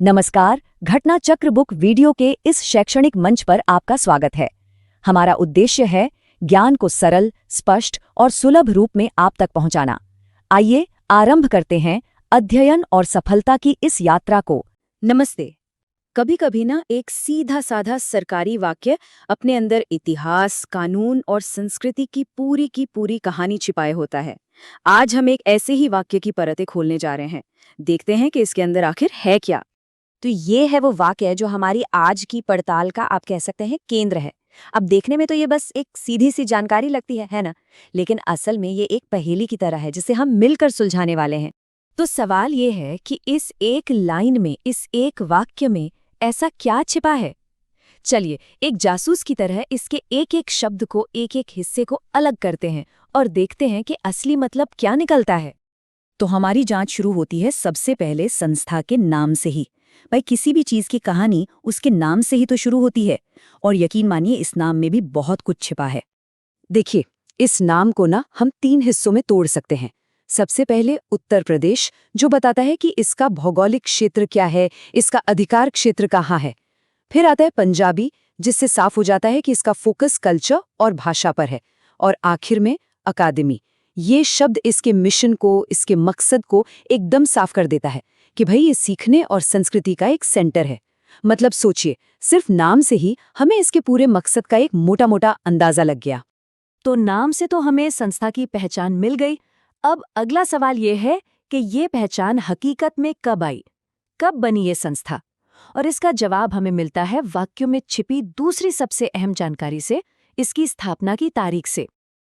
नमस्कार, घटना चक्र बुक वीडियो के इस शैक्षणिक मंच पर आपका स्वागत है। हमारा उद्देश्य है ज्ञान को सरल, स्पष्ट और सुलभ रूप में आप तक पहुंचाना। आइए आरंभ करते हैं अध्ययन और सफलता की इस यात्रा को। नमस्ते। कभी कभी ना एक सीधा साधा सरकारी वाक्य अपने अंदर इतिहास, कानून और संस्कृति की पूरी कहानी छिपाए होता है। आज हम एक ऐसे ही वाक्य की परतें खोलने जा रहे हैं। देखते हैं कि इसके अंदर आखिर है क्या। तो ये है वो वाक्य जो हमारी आज की पड़ताल का आप कह सकते हैं केंद्र है। अब देखने में तो ये बस एक सीधी सी जानकारी लगती है ना? लेकिन असल में ये एक पहेली की तरह है जिसे हम मिलकर सुलझाने वाले हैं। तो सवाल ये है कि इस एक लाइन में, इस एक वाक्य में ऐसा क्या छिपा है? चलिए एक जासूस की तरह इसके एक एक शब्द को, एक एक हिस्से को अलग करते हैं और देखते हैं कि असली मतलब क्या निकलता है। तो हमारी जांच शुरू होती है सबसे पहले संस्था के नाम से ही। भाई, किसी भी चीज की कहानी उसके नाम से ही तो शुरू होती है। और यकीन मानिए, इस नाम में भी बहुत कुछ छिपा है। देखिए, इस नाम को ना हम 3 हिस्सों में तोड़ सकते हैं। सबसे पहले उत्तर प्रदेश, जो बताता है कि इसका भौगोलिक क्षेत्र क्या है, इसका अधिकार क्षेत्र कहाँ है। फिर आता है पंजाबी, जिससे साफ हो जाता है कि इसका फोकस कल्चर और भाषा पर है। और आखिर में अकादमी। ये शब्द इसके मिशन को, इसके मकसद को एकदम साफ कर देता है कि भाई ये सीखने और संस्कृति का एक सेंटर है। मतलब सोचिए, सिर्फ नाम से ही हमें इसके पूरे मकसद का एक मोटा-मोटा अंदाजा लग गया। तो नाम से तो हमें संस्था की पहचान मिल गई। अब अगला सवाल ये है कि ये पहचान हकीकत में कब आई, कब बनी ये संस्था? और इसका जवाब हमें मिलता है वाक्यों में छिपी दूसरी सबसे अहम जानकारी से, इसकी स्थापना की तारीख से।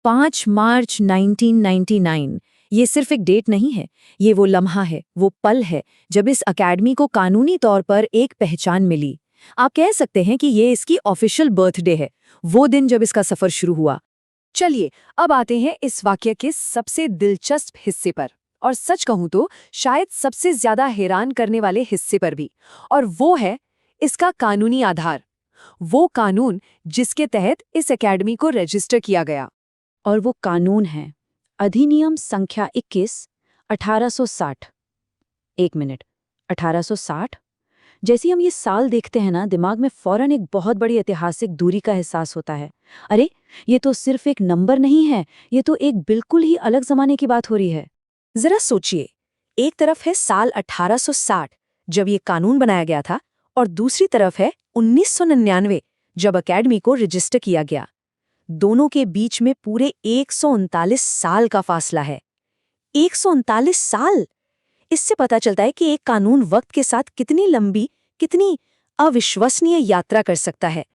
5 मार्च 1999। ये सिर्फ एक डेट नहीं है, ये वो लम्हा है, वो पल है जब इस अकेडमी को कानूनी तौर पर एक पहचान मिली। आप कह सकते हैं कि ये इसकी ऑफिशियल बर्थडे है, वो दिन जब इसका सफर शुरू हुआ। चलिए अब आते हैं इस वाक्य के सबसे दिलचस्प हिस्से पर, और सच कहूं तो शायद सबसे ज्यादा हैरान करने वाले हिस्से पर भी। और वो है इसका कानूनी आधार, वो कानून जिसके तहत इस एकेडमी को रजिस्टर किया गया। और वो कानून है अधिनियम संख्या 21, 1860। एक मिनट, 1860? जैसे हम ये साल देखते हैं ना, दिमाग में फौरन एक बहुत बड़ी ऐतिहासिक दूरी का एहसास होता है। अरे, ये तो सिर्फ एक नंबर नहीं है, ये तो एक बिल्कुल ही अलग जमाने की बात हो रही है। जरा सोचिए, एक तरफ है साल 1860 जब ये कानून बनाया गया था, और दूसरी तरफ है 1999 जब एकेडमी को रजिस्टर किया गया। दोनों के बीच में पूरे 139 साल का फासला है। 139 साल! इससे पता चलता है कि एक कानून वक्त के साथ कितनी लंबी, कितनी अविश्वसनीय यात्रा कर सकता है।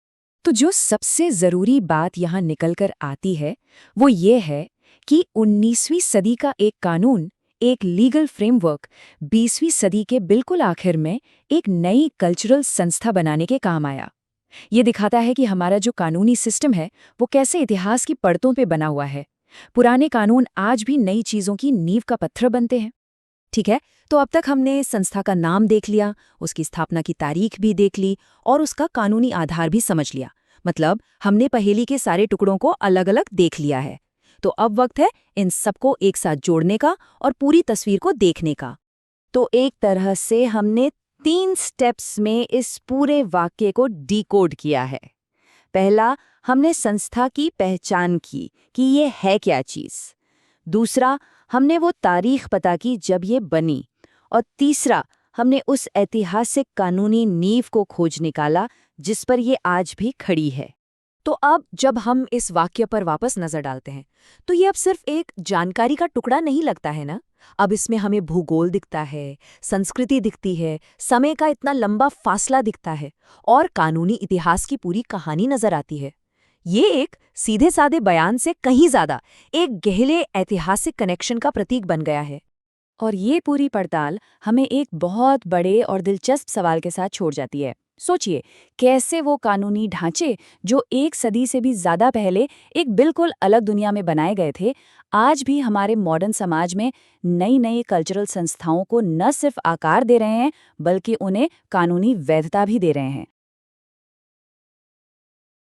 तो जो सबसे जरूरी बात यहाँ निकलकर आती है, वो ये है कि 19वीं सदी का एक कानून, एक लीगल फ्रेमवर्क 20वीं सदी के बिल्कुल आखिर में एक नई कल्चरल संस्था बनाने के काम आया। ये दिखाता है कि हमारा जो कानूनी सिस्टम है वो कैसे इतिहास की परतों पे बना हुआ है। पुराने कानून आज भी नई चीजों की नींव का पत्थर बनते हैं। ठीक है, तो अब तक हमने संस्था का नाम देख लिया, उसकी स्थापना की तारीख भी देख ली और उसका कानूनी आधार भी समझ लिया। मतलब हमने पहेली के सारे टुकड़ों को अलग अलग देख लिया है। तो अब वक्त है इन सबको एक साथ जोड़ने का और पूरी तस्वीर को देखने का। तो एक तरह से हमने 3 स्टेप्स में इस पूरे वाक्य को डिकोड किया है। पहला, हमने संस्था की पहचान की कि ये है क्या चीज़। दूसरा, हमने वो तारीख पता की जब ये बनी। और तीसरा, हमने उस ऐतिहासिक कानूनी नींव को खोज निकाला जिस पर ये आज भी खड़ी है। तो अब जब हम इस वाक्य पर वापस नजर डालते हैं तो ये अब सिर्फ एक जानकारी का टुकड़ा नहीं लगता है ना। अब इसमें हमें भूगोल दिखता है, संस्कृति दिखती है, समय का इतना लंबा फासला दिखता है और कानूनी इतिहास की पूरी कहानी नजर आती है। ये एक सीधे साधे बयान से कहीं ज्यादा एक गहरे ऐतिहासिक कनेक्शन का प्रतीक बन गया है। और ये पूरी पड़ताल हमें एक बहुत बड़े और दिलचस्प सवाल के साथ छोड़ जाती है। सोचिए, कैसे वो कानूनी ढांचे जो 1 सदी से भी ज्यादा पहले एक बिल्कुल अलग दुनिया में बनाए गए थे, आज भी हमारे मॉडर्न समाज में नई नई कल्चरल संस्थाओं को न सिर्फ आकार दे रहे हैं बल्कि उन्हें कानूनी वैधता भी दे रहे हैं।